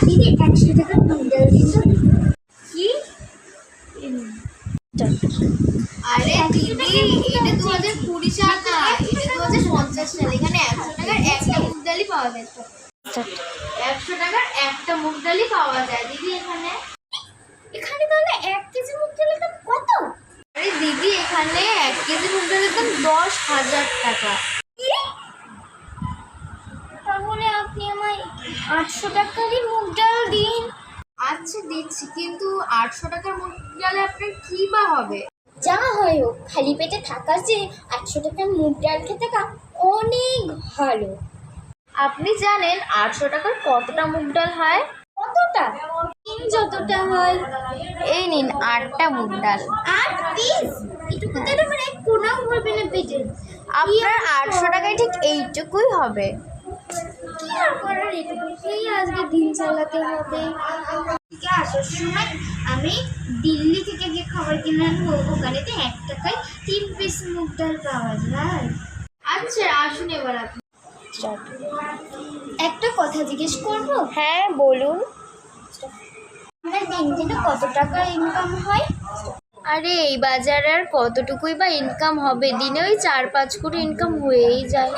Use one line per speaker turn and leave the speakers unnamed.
দিদি 100 টাকার মুগ ডাল দিন তো।
কি? আরে দিদি, এটা 2020 সাল না, এটা 2050 সাল। এখানে 100 টাকার একটা মুগ ডালই পাওয়া যায়। 100 টাকার একটা মুগ ডালই পাওয়া যায় দিদি এখানে।
এখানে তাহলে 1 কেজি মুগ ডালের দাম কত?
আরে দিদি, এখানে 1 কেজি মুগ ডালের দাম 10,000 টাকা।
তাহলে আপনি আমায় 800 টাকারই মুগ ডাল দিন।
আচ্ছা দিচ্ছি, কিন্তু 800 টাকার মুগ ডালে আপনার কি বা হবে?
যা হয় হোক, খালি পেটে থাকার চেয়ে 800 টাকার মুগ ডাল খেতে অনেক ভালো।
আপনি জানেন 800 টাকার কতটা মুগ ডাল হয়?
কতটা? যতটা হয়।
এই নিন 8টা মুগ ডাল।
8 পিস? এটুকুতে আমার এক কোনাও ভরবে না পেটে।
আপনার 800 টাকায় ঠিক এইটুকুই হবে।
কি আর করার, এটুকুতেই আজকে দিন চালাতে হবে। আসার সময় আমি দিল্লি থেকে যে খাবার কিনে আনবো, ওখানেতে 1 টাকায় 3 পিস মুগ ডাল পাওয়া যায়।
আচ্ছা আসুন এবার আপনি।
একটা কথা জিজ্ঞেস করবো?
হ্যাঁ বলুন।
আপনার দিনে কত টাকা ইনকাম হয়?
আরে এই বাজারে আর কতটুকুই বা ইনকাম হবে, দিনে ওই 4-5 কোটি ইনকাম হয়েই যায়।